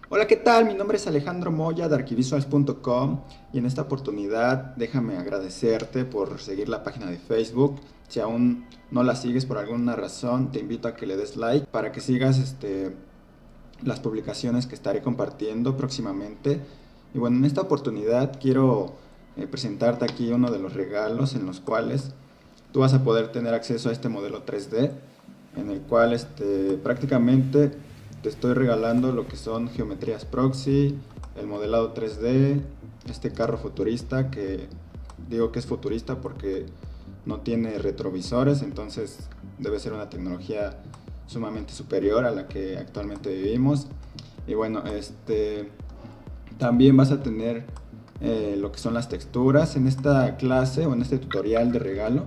Hola, ¿qué tal? Mi nombre es Alejandro Moya de arquivisuals.com y en esta oportunidad déjame agradecerte por seguir la página de Facebook. Si aún no la sigues por alguna razón, te invito a que le des like para que sigas las publicaciones que estaré compartiendo próximamente. Y bueno, en esta oportunidad quiero presentarte aquí uno de los regalos en los cuales tú vas a poder tener acceso a este modelo 3D, en el cual prácticamente te estoy regalando lo que son geometrías proxy, el modelado 3D, este carro futurista que digo que es futurista porque no tiene retrovisores, entonces debe ser una tecnología sumamente superior a la que actualmente vivimos. Y bueno, también vas a tener lo que son las texturas. En esta clase o en este tutorial de regalo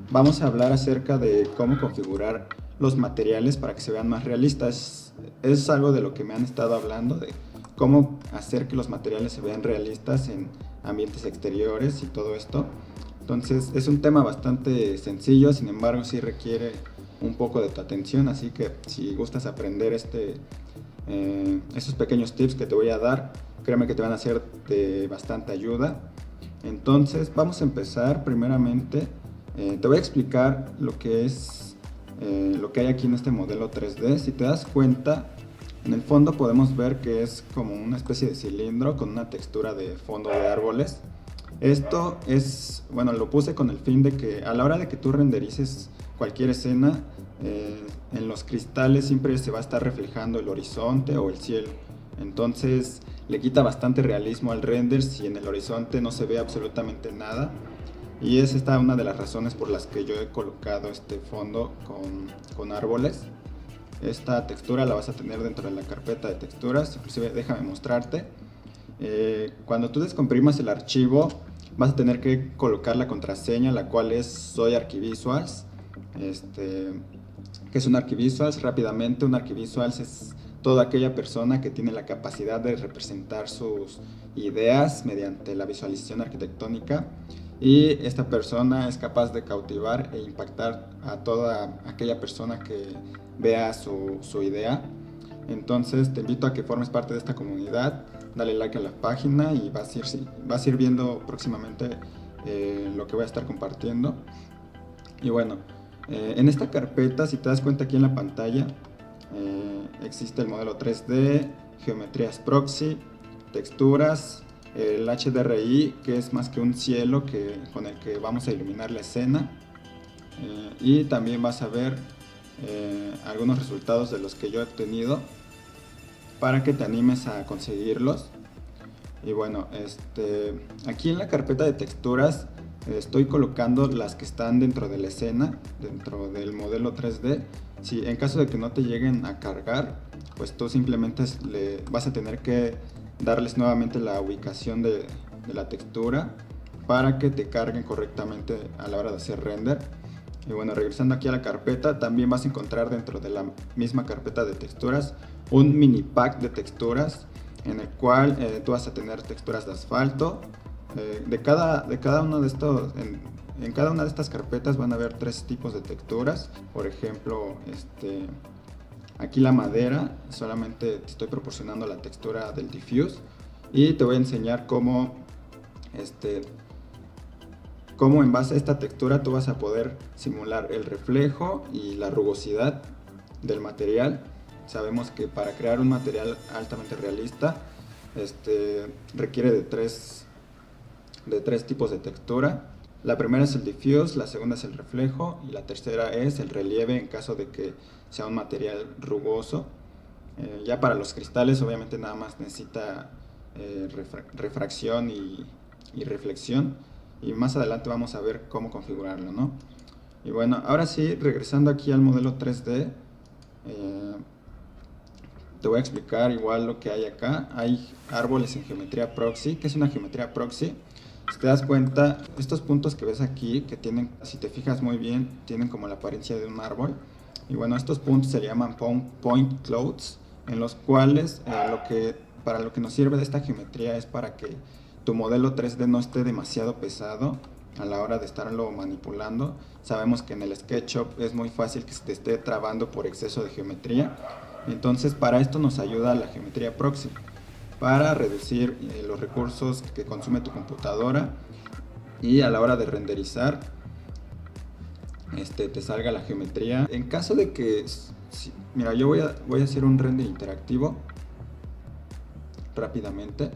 vamos a hablar acerca de cómo configurar los materiales para que se vean más realistas. Es algo de lo que me han estado hablando, de cómo hacer que los materiales se vean realistas en ambientes exteriores y todo esto. Entonces es un tema bastante sencillo, sin embargo sí requiere un poco de tu atención, así que si gustas aprender estos pequeños tips que te voy a dar, créeme que te van a ser de bastante ayuda. Entonces vamos a empezar primeramente. Te voy a explicar lo que es lo que hay aquí en este modelo 3D. Si te das cuenta, en el fondo podemos ver que es como una especie de cilindro con una textura de fondo de árboles. Esto es, bueno, lo puse con el fin de que a la hora de que tú renderices cualquier escena, en los cristales siempre se va a estar reflejando el horizonte o el cielo. Entonces le quita bastante realismo al render si en el horizonte no se ve absolutamente nada. Y es esta una de las razones por las que yo he colocado este fondo con árboles. Esta textura la vas a tener dentro de la carpeta de texturas, inclusive déjame mostrarte. Cuando tú descomprimas el archivo, vas a tener que colocar la contraseña, la cual es soy arquivisuals. ¿Qué es un arquivisuals? Rápidamente, un arquivisuals es toda aquella persona que tiene la capacidad de representar sus ideas mediante la visualización arquitectónica, y esta persona es capaz de cautivar e impactar a toda aquella persona que vea su idea. Entonces te invito a que formes parte de esta comunidad, dale like a la página y vas a ir viendo próximamente lo que voy a estar compartiendo. Y bueno, en esta carpeta, si te das cuenta aquí en la pantalla, existe el modelo 3D, geometrías proxy, texturas, el HDRI, que es más que un cielo con el que vamos a iluminar la escena, y también vas a ver algunos resultados de los que yo he obtenido para que te animes a conseguirlos. Y bueno, aquí en la carpeta de texturas estoy colocando las que están dentro de la escena, dentro del modelo 3D. Si en caso de que no te lleguen a cargar, pues tú simplemente vas a tener que darles nuevamente la ubicación de la textura para que te carguen correctamente a la hora de hacer render. Y bueno, regresando aquí a la carpeta, también vas a encontrar dentro de la misma carpeta de texturas un mini pack de texturas en el cual tú vas a tener texturas de asfalto. De cada uno de estos, en cada una de estas carpetas van a haber tres tipos de texturas. Por ejemplo, aquí la madera, solamente te estoy proporcionando la textura del diffuse, y te voy a enseñar cómo en base a esta textura tú vas a poder simular el reflejo y la rugosidad del material. Sabemos que para crear un material altamente realista requiere de tres tipos de textura. La primera es el diffuse, la segunda es el reflejo y la tercera es el relieve en caso de que sea un material rugoso. Ya para los cristales obviamente nada más necesita refracción y reflexión, y más adelante vamos a ver cómo configurarlo, ¿no? Y bueno, ahora sí, regresando aquí al modelo 3D, te voy a explicar igual lo que hay acá. Hay árboles en geometría proxy. ¿Qué es una geometría proxy? Si te das cuenta, estos puntos que ves aquí, que tienen, si te fijas muy bien, tienen como la apariencia de un árbol. Y bueno, estos puntos se llaman point clouds, en los cuales para lo que nos sirve de esta geometría es para que tu modelo 3D no esté demasiado pesado a la hora de estarlo manipulando. Sabemos que en el SketchUp es muy fácil que se te esté trabando por exceso de geometría. Entonces para esto nos ayuda la geometría proxy, para reducir los recursos que consume tu computadora y a la hora de renderizar te salga la geometría. En caso de que, mira, yo voy a hacer un render interactivo rápidamente.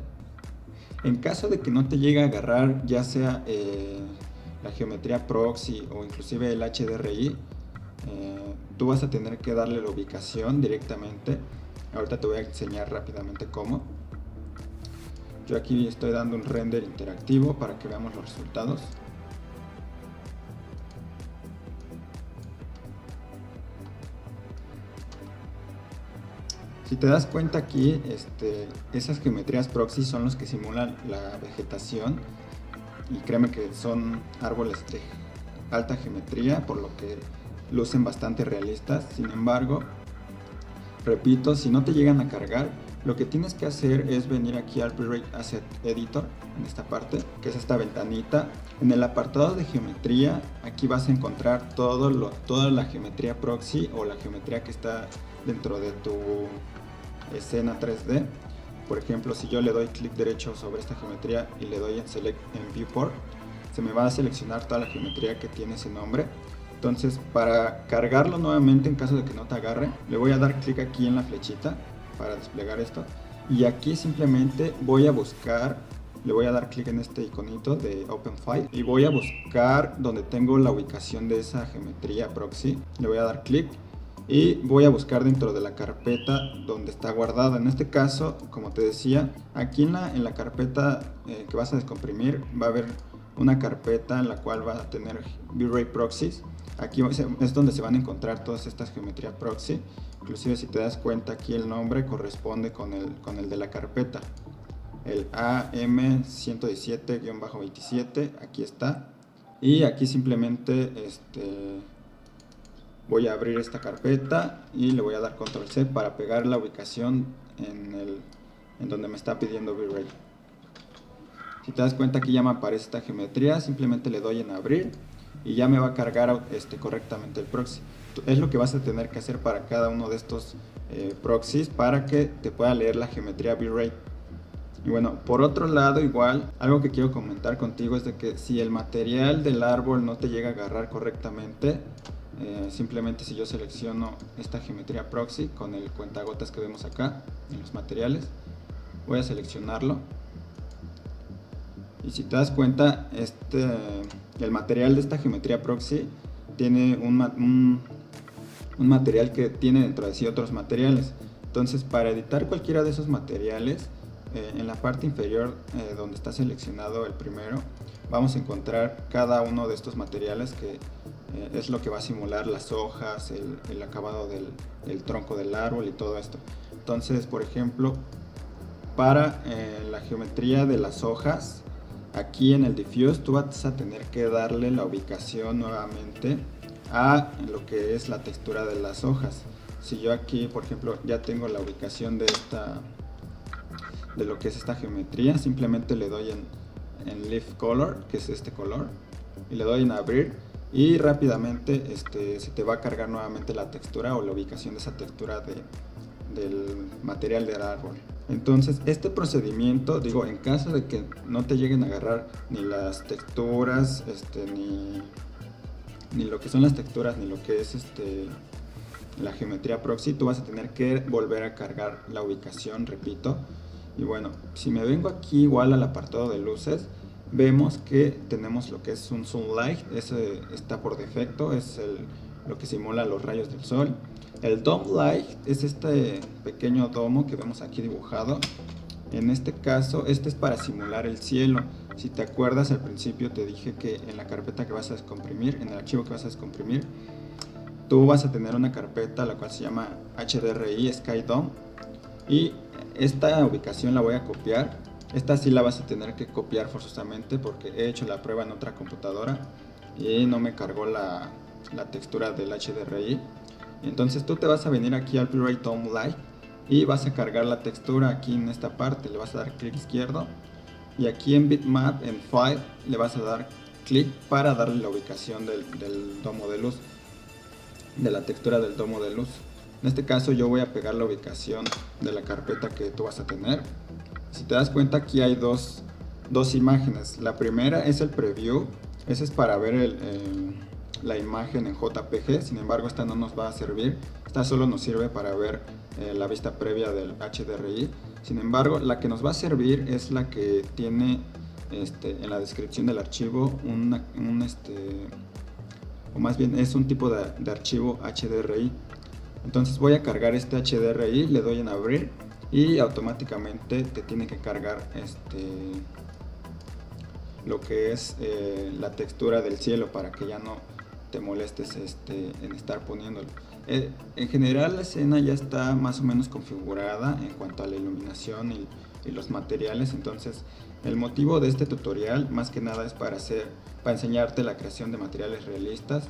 En caso de que no te llegue a agarrar ya sea la geometría proxy o inclusive el HDRI, tú vas a tener que darle la ubicación directamente. Ahorita te voy a enseñar rápidamente cómo. Yo aquí estoy dando un render interactivo para que veamos los resultados. Si te das cuenta aquí, esas geometrías proxy son los que simulan la vegetación, y créeme que son árboles de alta geometría, por lo que lucen bastante realistas. Sin embargo, repito, si no te llegan a cargar, lo que tienes que hacer es venir aquí al V-Ray Asset Editor, en esta parte, que es esta ventanita. En el apartado de geometría, aquí vas a encontrar toda la geometría proxy o la geometría que está dentro de tu escena 3D. Por ejemplo, si yo le doy clic derecho sobre esta geometría y le doy en Select en Viewport, se me va a seleccionar toda la geometría que tiene ese nombre. Entonces, para cargarlo nuevamente en caso de que no te agarre, le voy a dar clic aquí en la flechita para desplegar esto, y aquí simplemente voy a buscar, le voy a dar clic en este iconito de Open File y voy a buscar donde tengo la ubicación de esa geometría proxy. Le voy a dar clic y voy a buscar dentro de la carpeta donde está guardada. En este caso, como te decía, aquí en la carpeta que vas a descomprimir va a haber una carpeta en la cual va a tener V-Ray Proxies. Aquí es donde se van a encontrar todas estas geometrías proxy. Inclusive si te das cuenta, aquí el nombre corresponde con el de la carpeta, el AM117-27, aquí está. Y aquí simplemente voy a abrir esta carpeta y le voy a dar control C para pegar la ubicación en donde me está pidiendo V-Ray. Si te das cuenta, aquí ya me aparece esta geometría, simplemente le doy en abrir y ya me va a cargar correctamente el proxy. Es lo que vas a tener que hacer para cada uno de estos proxies para que te pueda leer la geometría V-Ray. Y bueno, por otro lado, igual, algo que quiero comentar contigo es de que si el material del árbol no te llega a agarrar correctamente, simplemente si yo selecciono esta geometría proxy con el cuentagotas que vemos acá en los materiales, voy a seleccionarlo. Y si te das cuenta, el material de esta geometría proxy tiene un material que tiene dentro de sí otros materiales. Entonces, para editar cualquiera de esos materiales, en la parte inferior donde está seleccionado el primero, vamos a encontrar cada uno de estos materiales que es lo que va a simular las hojas, el acabado del tronco del árbol y todo esto. Entonces, por ejemplo, para la geometría de las hojas, aquí en el diffuse tú vas a tener que darle la ubicación nuevamente a lo que es la textura de las hojas. Si yo aquí, por ejemplo, ya tengo la ubicación de lo que es esta geometría, simplemente le doy en Leaf Color, que es este color, y le doy en abrir, y rápidamente se te va a cargar nuevamente la textura o la ubicación de esa textura del material del árbol. Entonces, este procedimiento, digo, en caso de que no te lleguen a agarrar ni las texturas, ni lo que son las texturas, ni lo que es la geometría proxy, tú vas a tener que volver a cargar la ubicación, repito. Y bueno, si me vengo aquí igual al apartado de luces, vemos que tenemos lo que es un Sunlight, ese está por defecto, es lo que simula los rayos del sol. El Dome Light es este pequeño domo que vemos aquí dibujado. En este caso, este es para simular el cielo. Si te acuerdas, al principio te dije que en la carpeta que vas a descomprimir, en el archivo que vas a descomprimir, tú vas a tener una carpeta la cual se llama HDRI Sky Dome, y esta ubicación la voy a copiar. Esta sí la vas a tener que copiar forzosamente porque he hecho la prueba en otra computadora y no me cargó la textura del HDRI. Entonces tú te vas a venir aquí al V-Ray Dome Light y vas a cargar la textura aquí en esta parte. Le vas a dar clic izquierdo y aquí en Bitmap, en File, le vas a dar clic para darle la ubicación del domo de luz, de la textura del domo de luz. En este caso yo voy a pegar la ubicación de la carpeta que tú vas a tener. Si te das cuenta, aquí hay dos imágenes. La primera es el preview, ese es para ver la imagen en JPG, sin embargo esta no nos va a servir, esta solo nos sirve para ver la vista previa del HDRI. Sin embargo, la que nos va a servir es la que tiene en la descripción del archivo o más bien es un tipo de archivo HDRI. Entonces voy a cargar este HDRI, le doy en abrir y automáticamente te tiene que cargar lo que es la textura del cielo para que ya no te molestes en estar poniéndolo. En general la escena ya está más o menos configurada en cuanto a la iluminación y los materiales, entonces el motivo de este tutorial más que nada es para enseñarte la creación de materiales realistas.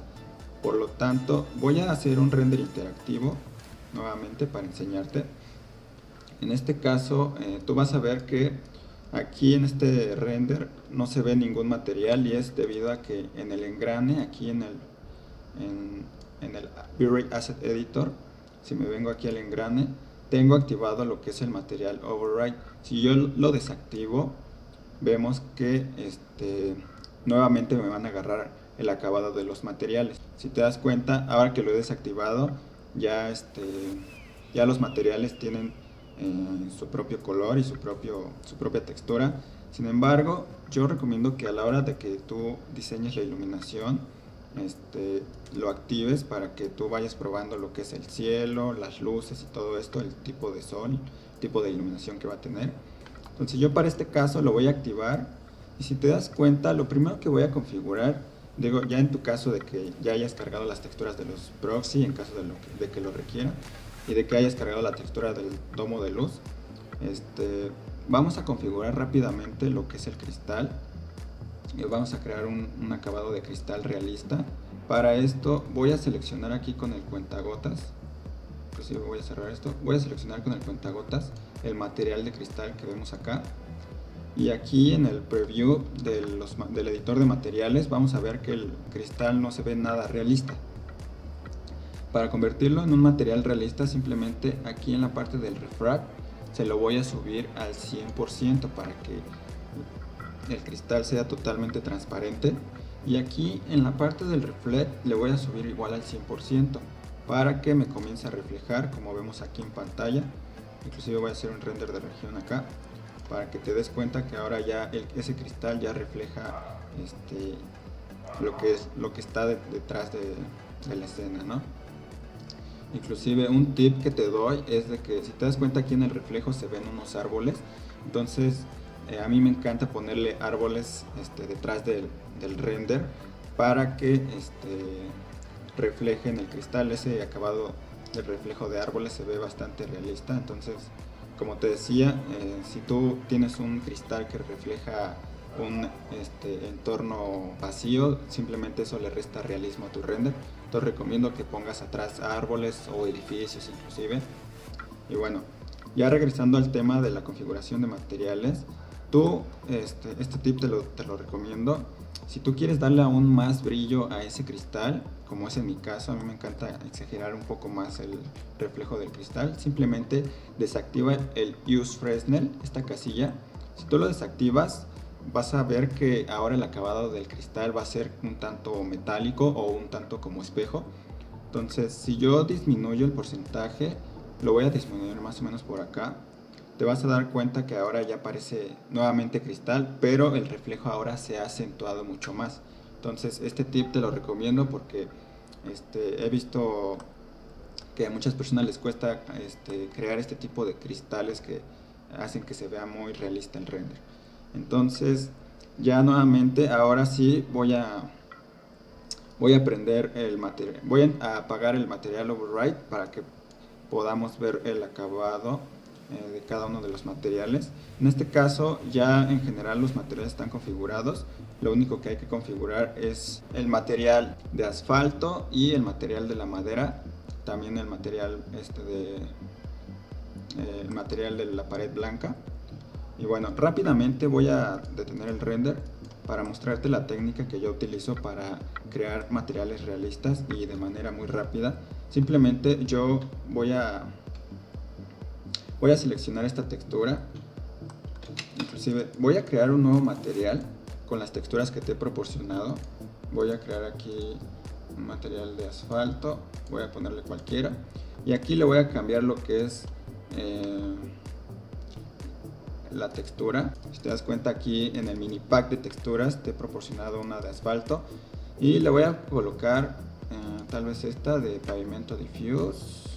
Por lo tanto voy a hacer un render interactivo nuevamente para enseñarte. En este caso tú vas a ver que aquí en este render no se ve ningún material y es debido a que en el engrane, aquí en el V-Ray Asset Editor, si me vengo aquí al engrane, tengo activado lo que es el material override. Si yo lo desactivo, vemos que nuevamente me van a agarrar el acabado de los materiales. Si te das cuenta, ahora que lo he desactivado, ya los materiales tienen su propio color y su propia textura. Sin embargo, yo recomiendo que a la hora de que tú diseñes la iluminación, lo actives para que tú vayas probando lo que es el cielo, las luces y todo esto, el tipo de sol, tipo de iluminación que va a tener. Entonces yo para este caso lo voy a activar y si te das cuenta, lo primero que voy a configurar, digo, ya en tu caso de que ya hayas cargado las texturas de los proxy, en caso de que lo requiera, y de que hayas cargado la textura del domo de luz, vamos a configurar rápidamente lo que es el cristal. Y vamos a crear un acabado de cristal realista. Para esto voy a seleccionar aquí con el cuentagotas, inclusive voy a cerrar esto, voy a seleccionar con el cuentagotas el material de cristal que vemos acá. Y aquí en el preview del editor de materiales vamos a ver que el cristal no se ve nada realista. Para convertirlo en un material realista, simplemente aquí en la parte del refract se lo voy a subir al 100% para que el cristal sea totalmente transparente. Y aquí en la parte del reflect le voy a subir igual al 100% para que me comience a reflejar, como vemos aquí en pantalla. Inclusive voy a hacer un render de región acá para que te des cuenta que ahora ya ese cristal ya refleja lo que está detrás de la escena, ¿no? Inclusive un tip que te doy es de que si te das cuenta, aquí en el reflejo se ven unos árboles. Entonces a mí me encanta ponerle árboles detrás del render para que reflejen el cristal. Ese acabado del reflejo de árboles se ve bastante realista. Entonces, como te decía, si tú tienes un cristal que refleja un entorno vacío, simplemente eso le resta realismo a tu render. Entonces recomiendo que pongas atrás árboles o edificios inclusive. Y bueno, ya regresando al tema de la configuración de materiales, tú este tip te lo recomiendo. Si tú quieres darle aún más brillo a ese cristal, como es en mi caso, a mí me encanta exagerar un poco más el reflejo del cristal, simplemente desactiva el Use Fresnel, esta casilla. Si tú lo desactivas, vas a ver que ahora el acabado del cristal va a ser un tanto metálico o un tanto como espejo. Entonces, si yo disminuyo el porcentaje, lo voy a disminuir más o menos por acá, te vas a dar cuenta que ahora ya parece nuevamente cristal, pero el reflejo ahora se ha acentuado mucho más. Entonces este tip te lo recomiendo porque he visto que a muchas personas les cuesta crear este tipo de cristales que hacen que se vea muy realista el render. Entonces ya nuevamente, ahora sí voy a prender el material, voy a apagar el material override para que podamos ver el acabado de cada uno de los materiales. En este caso ya en general los materiales están configurados, lo único que hay que configurar es el material de asfalto y el material de la madera, también el material el material de la pared blanca. Y bueno, rápidamente voy a detener el render para mostrarte la técnica que yo utilizo para crear materiales realistas y de manera muy rápida. simplemente yo voy a seleccionar esta textura. Inclusive voy a crear un nuevo material con las texturas que te he proporcionado. Voy a crear aquí un material de asfalto, voy a ponerle cualquiera, y aquí le voy a cambiar lo que es la textura. Si te das cuenta, aquí en el mini pack de texturas te he proporcionado una de asfalto, y le voy a colocar tal vez esta de pavimento diffuse.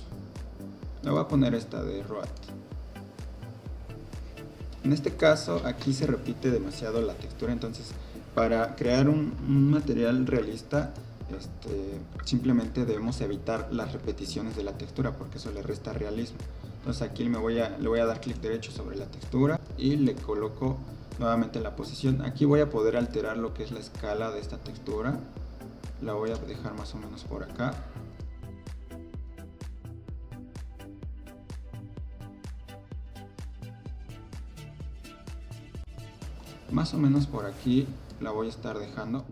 Le voy a poner esta de road. En este caso aquí se repite demasiado la textura, entonces para crear un material realista simplemente debemos evitar las repeticiones de la textura, porque eso le resta realismo. Entonces aquí le voy a dar clic derecho sobre la textura y le coloco nuevamente la posición. Aquí voy a poder alterar lo que es la escala de esta textura. La voy a dejar más o menos por acá. Más o menos por aquí la voy a estar dejando.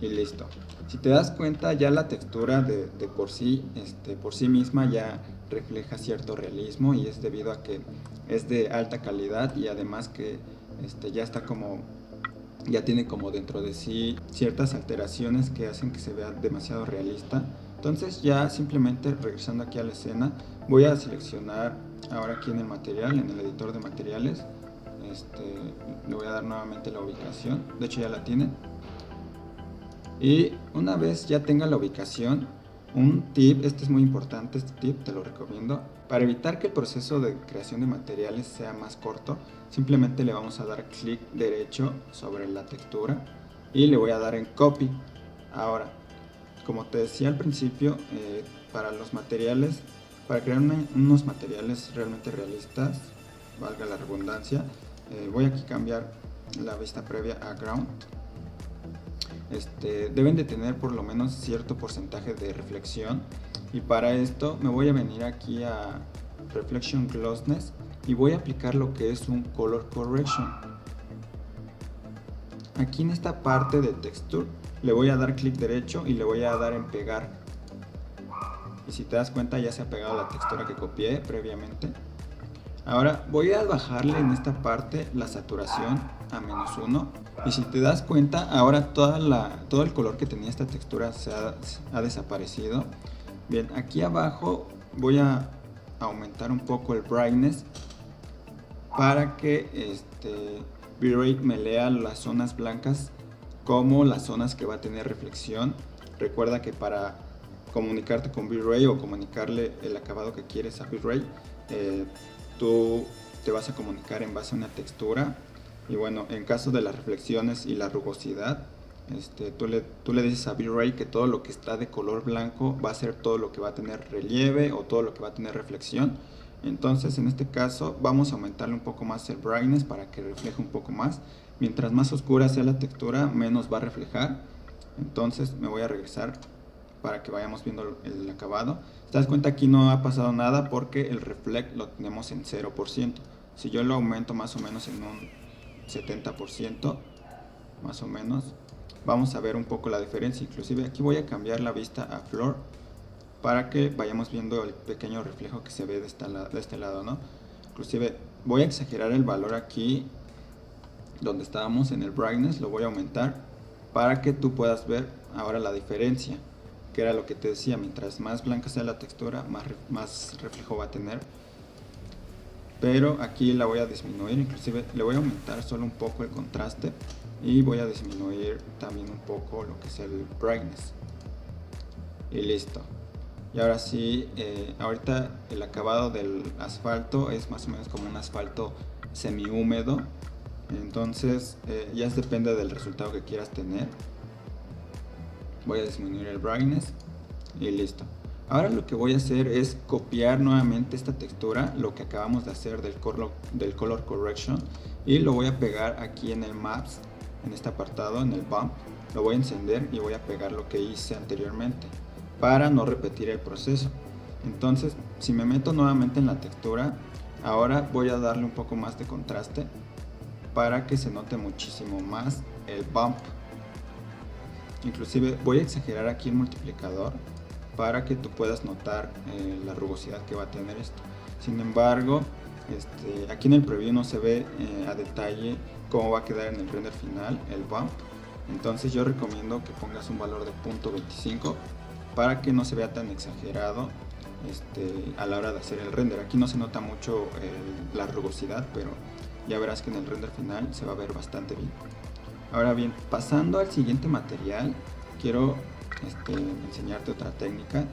Y listo. Si te das cuenta, ya la textura de por sí misma ya refleja cierto realismo, y es debido a que es de alta calidad, y además que ya tiene como dentro de sí ciertas alteraciones que hacen que se vea demasiado realista. Entonces ya simplemente regresando aquí a la escena, voy a seleccionar ahora aquí en el material, en el editor de materiales, le voy a dar nuevamente la ubicación. De hecho ya la tienen. Y una vez ya tenga la ubicación, un tip, este es muy importante, este tip te lo recomiendo. Para evitar que el proceso de creación de materiales sea más corto, simplemente le vamos a dar clic derecho sobre la textura y le voy a dar en copy. Ahora, como te decía al principio, para los materiales, para crear unos materiales realmente realistas, valga la redundancia, voy aquí a cambiar la vista previa a ground. Deben de tener por lo menos cierto porcentaje de reflexión, y para esto me voy a venir aquí a Reflection Closeness y voy a aplicar lo que es un Color Correction. Aquí en esta parte de Texture le voy a dar clic derecho y le voy a dar en pegar, y si te das cuenta ya se ha pegado la textura que copié previamente. Ahora voy a bajarle en esta parte la saturación a -1, y si te das cuenta, ahora todo el color que tenía esta textura ha desaparecido. Bien, aquí abajo voy a aumentar un poco el brightness para que V-Ray me lea las zonas blancas como las zonas que va a tener reflexión. Recuerda que para comunicarte con V-Ray o comunicarle el acabado que quieres a V-Ray, tú te vas a comunicar en base a una textura. Y bueno, en caso de las reflexiones y la rugosidad, tú le dices a V-Ray que todo lo que está de color blanco va a ser todo lo que va a tener relieve o todo lo que va a tener reflexión. Entonces en este caso vamos a aumentarle un poco más el brightness para que refleje un poco más. Mientras más oscura sea la textura, menos va a reflejar. Entonces me voy a regresar para que vayamos viendo el acabado. Te das cuenta, aquí no ha pasado nada porque el reflect lo tenemos en 0%. Si yo lo aumento más o menos en un 70%, más o menos, vamos a ver un poco la diferencia. Inclusive aquí voy a cambiar la vista a floor para que vayamos viendo el pequeño reflejo que se ve de este lado, ¿no? Inclusive voy a exagerar el valor aquí donde estábamos en el brightness, lo voy a aumentar para que tú puedas ver ahora la diferencia, que era lo que te decía. Mientras más blanca sea la textura, más reflejo va a tener. Pero aquí la voy a disminuir, inclusive le voy a aumentar solo un poco el contraste, y voy a disminuir también un poco lo que es el brightness. Y listo. Y ahora sí, ahorita el acabado del asfalto es más o menos como un asfalto semi húmedo. Entonces ya depende del resultado que quieras tener. Voy a disminuir el brightness y listo. Ahora lo que voy a hacer es copiar nuevamente esta textura, lo que acabamos de hacer del Color Correction, y lo voy a pegar aquí en el Maps, en este apartado, en el Bump. Lo voy a encender y voy a pegar lo que hice anteriormente para no repetir el proceso. Entonces, si me meto nuevamente en la textura, ahora voy a darle un poco más de contraste para que se note muchísimo más el Bump. inclusive voy a exagerar aquí el multiplicador para que tú puedas notar la rugosidad que va a tener esto. Sin embargo, aquí en el preview no se ve a detalle cómo va a quedar en el render final el bump. Entonces yo recomiendo que pongas un valor de 0.25 para que no se vea tan exagerado a la hora de hacer el render. Aquí no se nota mucho la rugosidad, pero ya verás que en el render final se va a ver bastante bien. Ahora bien, pasando al siguiente material, quiero enseñarte otra técnica.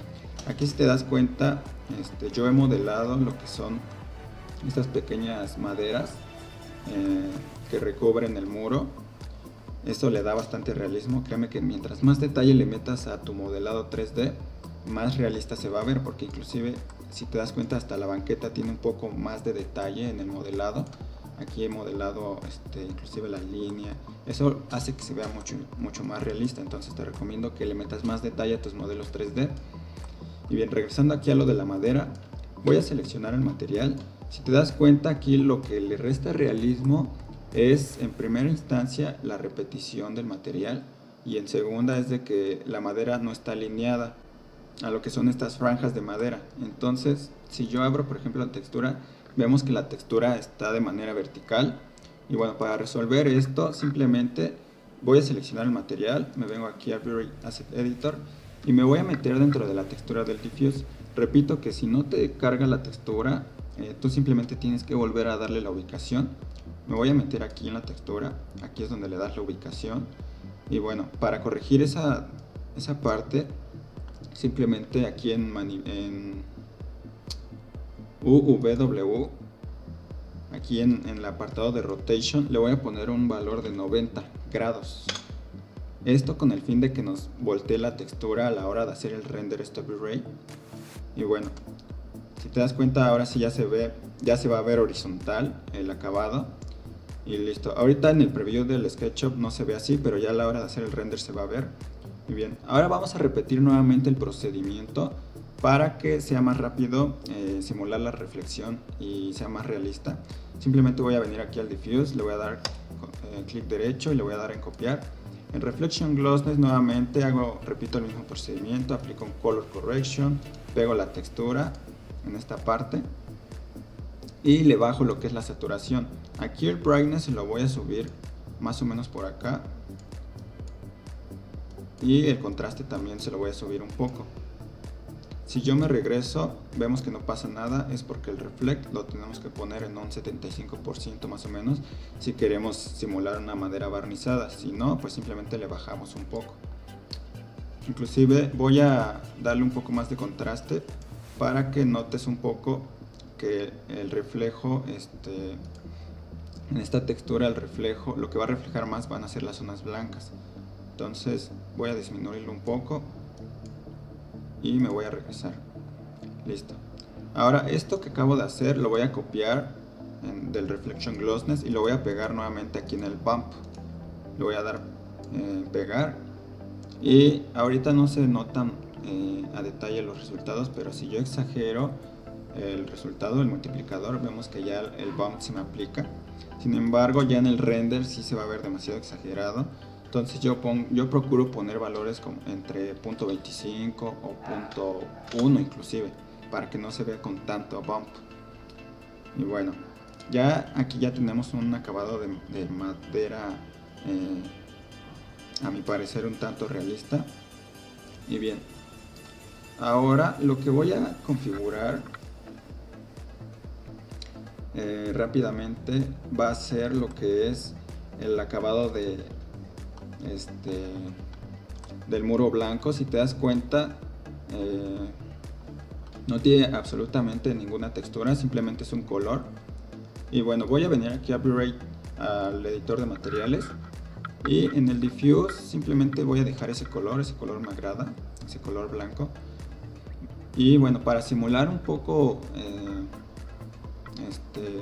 Aquí, si te das cuenta, yo he modelado lo que son estas pequeñas maderas que recubren el muro. Esto le da bastante realismo. Créeme que mientras más detalle le metas a tu modelado 3D, más realista se va a ver, porque inclusive si te das cuenta, hasta la banqueta tiene un poco más de detalle en el modelado. Aquí he modelado inclusive la línea. Eso hace que se vea mucho más realista. Entonces te recomiendo que le metas más detalle a tus modelos 3D. Y bien, regresando aquí a lo de la madera, voy a seleccionar el material. Si te das cuenta, aquí lo que le resta realismo es, en primera instancia, la repetición del material, y en segunda es de que la madera no está alineada a lo que son estas franjas de madera. Entonces, si yo abro, por ejemplo, la textura, vemos que la textura está de manera vertical. Y bueno, para resolver esto, simplemente voy a seleccionar el material, me vengo aquí a View Asset Editor y me voy a meter dentro de la textura del diffuse. Repito que si no te carga la textura, tú simplemente tienes que volver a darle la ubicación. Me voy a meter aquí en la textura, aquí es donde le das la ubicación. Y bueno, para corregir esa parte, simplemente aquí en UVW, aquí en el apartado de Rotation, le voy a poner un valor de 90 grados. Esto con el fin de que nos voltee la textura a la hora de hacer el render stop array. Y bueno, si te das cuenta, ahora sí ya se va a ver horizontal el acabado. Y listo. Ahorita en el preview del SketchUp no se ve así, pero ya a la hora de hacer el render se va a ver. Muy bien, ahora vamos a repetir nuevamente el procedimiento para que sea más rápido simular la reflexión y sea más realista. Simplemente voy a venir aquí al diffuse, le voy a dar clic derecho y le voy a dar en copiar. En Reflection Glossiness nuevamente repito el mismo procedimiento, aplico un Color Correction, pego la textura en esta parte y le bajo lo que es la saturación. Aquí el brightness lo voy a subir más o menos por acá y el contraste también se lo voy a subir un poco. Si yo me regreso, vemos que no pasa nada, es porque el reflect lo tenemos que poner en un 75% más o menos si queremos simular una madera barnizada. Si no, pues simplemente le bajamos un poco. Inclusive voy a darle un poco más de contraste para que notes un poco que el reflejo, en esta textura, el reflejo, lo que va a reflejar más van a ser las zonas blancas. Entonces voy a disminuirlo un poco y me voy a regresar. Listo. Ahora esto que acabo de hacer lo voy a copiar del Reflection Glossiness y lo voy a pegar nuevamente aquí en el bump. Le voy a dar pegar y ahorita no se notan a detalle los resultados, pero si yo exagero el resultado, el multiplicador, vemos que ya el bump se me aplica. Sin embargo, ya en el render sí se va a ver demasiado exagerado. Entonces yo procuro poner valores como entre 0.25 o 0.1 inclusive, para que no se vea con tanto bump. Y bueno, aquí ya tenemos un acabado de madera, a mi parecer un tanto realista. Y bien, ahora lo que voy a configurar rápidamente va a ser lo que es el acabado del muro blanco. Si te das cuenta, no tiene absolutamente ninguna textura, simplemente es un color. Y bueno, voy a venir aquí a V-Ray, al editor de materiales, y en el diffuse simplemente voy a dejar ese color me agrada, ese color blanco. Y bueno, para simular un poco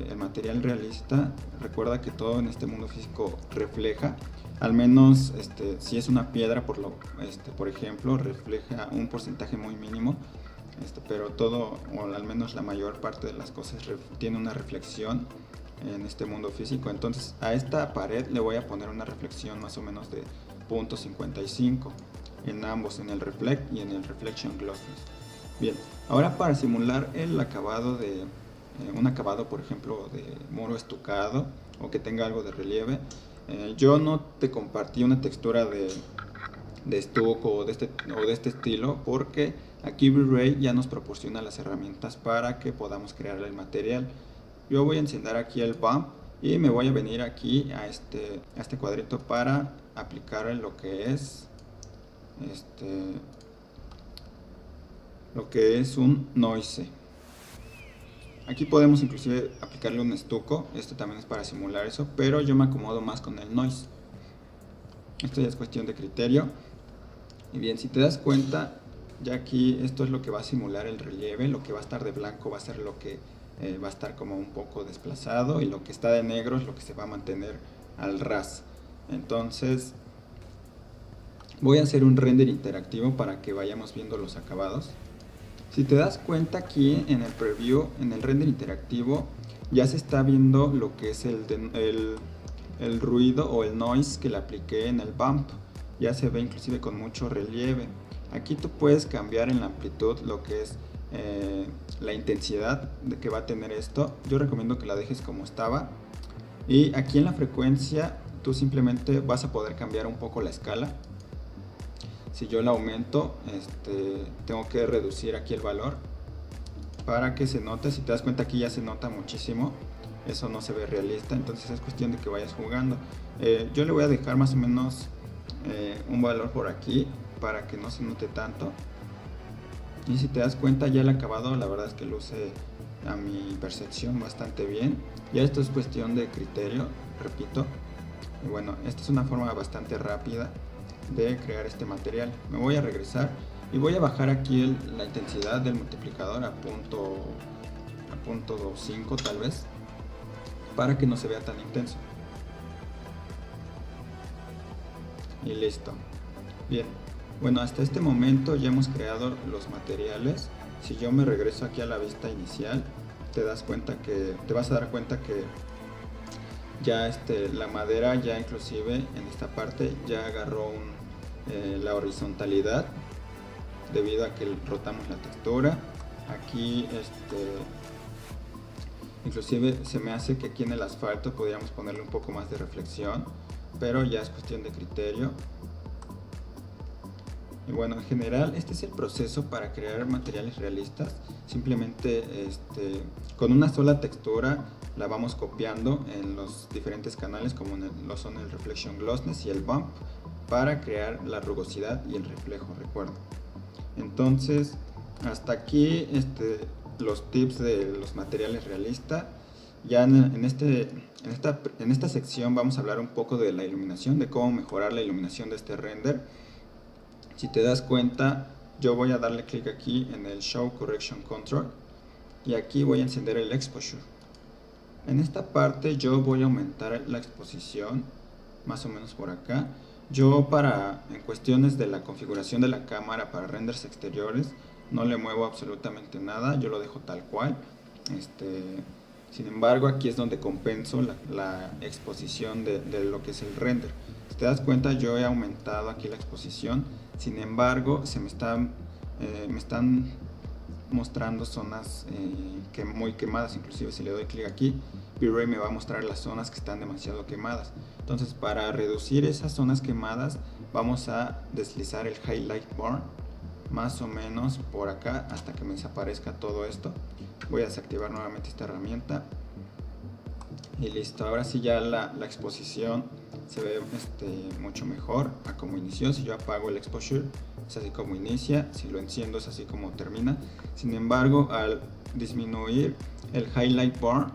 el material realista, recuerda que todo en este mundo físico refleja. Al menos si es una piedra, por ejemplo, refleja un porcentaje muy mínimo, pero todo, o al menos la mayor parte de las cosas, tiene una reflexión en este mundo físico. Entonces a esta pared le voy a poner una reflexión más o menos de .55 en ambos, en el Reflect y en el Reflection Glossless. Bien, ahora para simular el acabado de un acabado, por ejemplo, de muro estucado o que tenga algo de relieve, yo no te compartí una textura de estuco o de este estilo, porque aquí V-Ray ya nos proporciona las herramientas para que podamos crear el material. Yo voy a encender aquí el bump y me voy a venir aquí a este cuadrito para aplicar lo que es un noise. Aquí podemos inclusive aplicarle un estuco, esto también es para simular eso, pero yo me acomodo más con el noise. Esto ya es cuestión de criterio. Y bien, si te das cuenta, ya aquí esto es lo que va a simular el relieve, lo que va a estar de blanco va a ser lo que va a estar como un poco desplazado, y lo que está de negro es lo que se va a mantener al ras. Entonces voy a hacer un render interactivo para que vayamos viendo los acabados. Si te das cuenta, aquí en el preview, en el render interactivo, ya se está viendo lo que es el ruido o el noise que le apliqué en el bump. Ya se ve inclusive con mucho relieve. Aquí tú puedes cambiar en la amplitud lo que es la intensidad de que va a tener esto. Yo recomiendo que la dejes como estaba. Y aquí en la frecuencia tú simplemente vas a poder cambiar un poco la escala. Si yo la aumento, tengo que reducir aquí el valor para que se note. Si te das cuenta, aquí ya se nota muchísimo. Eso no se ve realista, entonces es cuestión de que vayas jugando. Yo le voy a dejar más o menos un valor por aquí para que no se note tanto. Y si te das cuenta, ya el acabado la verdad es que luce a mi percepción bastante bien. Ya esto es cuestión de criterio, repito. Y bueno, esta es una forma bastante rápida de crear este material. Me voy a regresar y voy a bajar aquí la intensidad del multiplicador a punto 5 tal vez, para que no se vea tan intenso. Y listo. Bien, bueno, hasta este momento ya hemos creado los materiales. Si yo me regreso aquí a la vista inicial, te vas a dar cuenta que ya la madera ya inclusive en esta parte ya agarró la horizontalidad debido a que rotamos la textura. Aquí inclusive se me hace que aquí en el asfalto podríamos ponerle un poco más de reflexión, pero ya es cuestión de criterio. Y bueno, en general este es el proceso para crear materiales realistas. Simplemente con una sola textura la vamos copiando en los diferentes canales, como lo son el Reflection Glossless y el Bump, para crear la rugosidad y el reflejo, recuerdo. Entonces hasta aquí los tips de los materiales realistas. Ya en esta sección vamos a hablar un poco de la iluminación, de cómo mejorar la iluminación de este render. Si te das cuenta, yo voy a darle clic aquí en el Show Correction Control y aquí voy a encender el Exposure. En esta parte yo voy a aumentar la exposición más o menos por acá. Yo en cuestiones de la configuración de la cámara para renders exteriores no le muevo absolutamente nada, yo lo dejo tal cual. Sin embargo, aquí es donde compenso la exposición de lo que es el render. Si te das cuenta, yo he aumentado aquí la exposición. Sin embargo, me están mostrando zonas muy quemadas. Inclusive si le doy clic aquí, V-Ray me va a mostrar las zonas que están demasiado quemadas. Entonces, para reducir esas zonas quemadas, vamos a deslizar el Highlight Bar más o menos por acá hasta que me desaparezca todo esto. Voy a desactivar nuevamente esta herramienta y listo. Ahora sí ya la exposición se ve mucho mejor a como inició. Si yo apago el exposure es así como inicia, si lo enciendo es así como termina. Sin embargo, al disminuir el highlight bar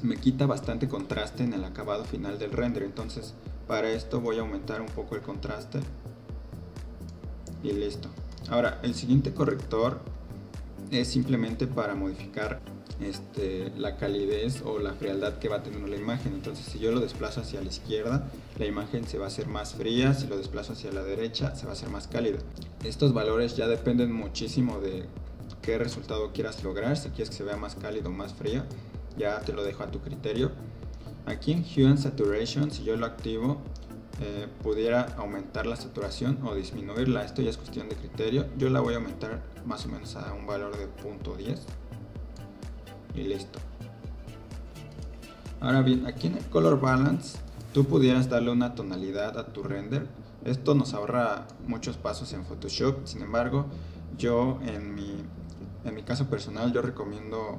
me quita bastante contraste en el acabado final del render. Entonces para esto voy a aumentar un poco el contraste y listo. Ahora el siguiente corrector es simplemente para modificar la calidez o la frialdad que va a tener la imagen. Entonces si yo lo desplazo hacia la izquierda, la imagen se va a hacer más fría. Si lo desplazo hacia la derecha, se va a hacer más cálida. Estos valores ya dependen muchísimo de qué resultado quieras lograr. Si quieres que se vea más cálido o más frío, ya te lo dejo a tu criterio. Aquí en Hue and Saturation, si yo lo activo, pudiera aumentar la saturación o disminuirla. Esto ya es cuestión de criterio. Yo la voy a aumentar más o menos a un valor de 0.10 y listo. Ahora bien, aquí en el Color Balance tú pudieras darle una tonalidad a tu render. Esto nos ahorra muchos pasos en Photoshop. Sin embargo, yo en mi caso personal yo recomiendo,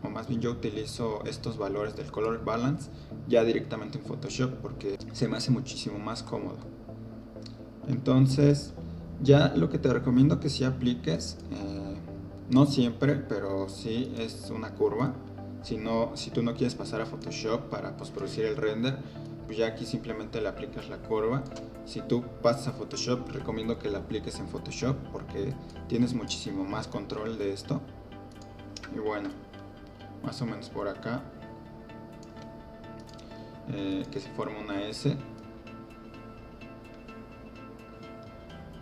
o más bien yo utilizo estos valores del Color Balance ya directamente en Photoshop porque se me hace muchísimo más cómodo. Entonces ya lo que te recomiendo que sí apliques, no siempre, pero sí es una curva. Si tú no quieres pasar a Photoshop para postproducir el render, pues ya aquí simplemente le aplicas la curva. Si tú pasas a Photoshop, recomiendo que la apliques en Photoshop porque tienes muchísimo más control de esto. Y bueno, más o menos por acá, que se forma una S.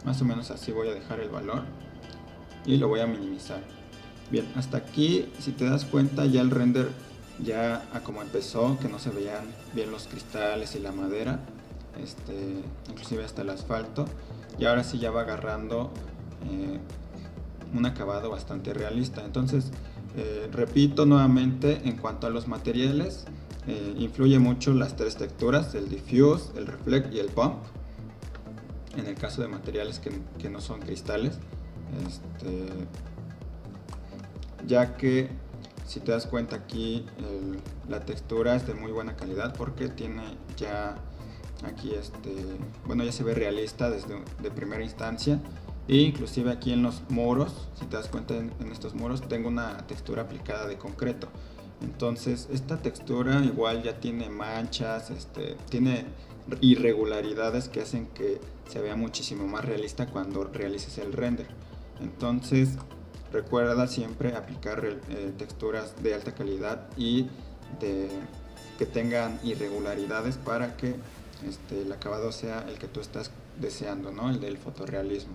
Más o menos así voy a dejar el valor y lo voy a minimizar. Bien, hasta aquí, si te das cuenta, ya el render ya a como empezó, que no se veían bien los cristales y la madera, inclusive hasta el asfalto, y ahora sí ya va agarrando un acabado bastante realista. Entonces, repito nuevamente, en cuanto a los materiales, influye mucho las tres texturas, el diffuse, el reflect y el bump. En el caso de materiales que no son cristales, ya que si te das cuenta aquí la textura es de muy buena calidad porque tiene ya aquí bueno, ya se ve realista de primera instancia, e inclusive aquí en los muros, si te das cuenta en estos muros tengo una textura aplicada de concreto. Entonces esta textura igual ya tiene manchas, tiene irregularidades que hacen que se vea muchísimo más realista cuando realices el render. Entonces recuerda siempre aplicar texturas de alta calidad y que tengan irregularidades para que el acabado sea el que tú estás deseando, ¿no? El del fotorrealismo.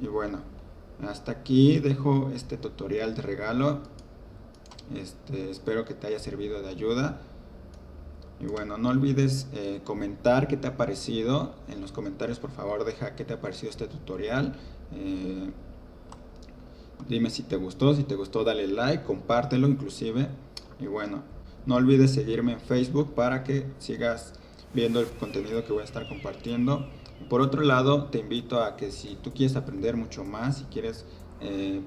Y bueno, hasta aquí dejo este tutorial de regalo. Espero que te haya servido de ayuda. Y bueno, no olvides comentar qué te ha parecido. En los comentarios, por favor, deja qué te ha parecido este tutorial. Dime si te gustó dale like, compártelo inclusive. Y bueno, no olvides seguirme en Facebook para que sigas viendo el contenido que voy a estar compartiendo. Por otro lado, te invito a que si tú quieres aprender mucho más, si quieres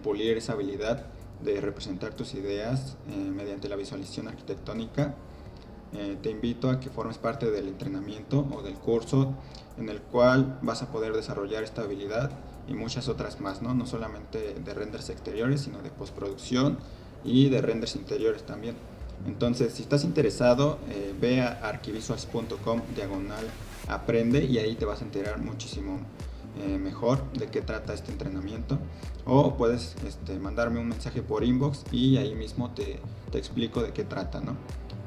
pulir esa habilidad de representar tus ideas mediante la visualización arquitectónica, te invito a que formes parte del entrenamiento o del curso en el cual vas a poder desarrollar esta habilidad y muchas otras más, ¿no? No solamente de renders exteriores, sino de postproducción y de renders interiores también. Entonces, si estás interesado, ve a arquivisuals.com/aprende y ahí te vas a enterar muchísimo mejor de qué trata este entrenamiento, o puedes mandarme un mensaje por inbox y ahí mismo te explico de qué trata, ¿no?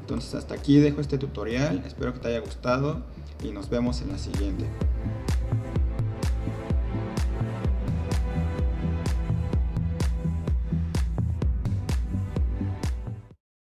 Entonces hasta aquí dejo este tutorial, espero que te haya gustado y nos vemos en la siguiente.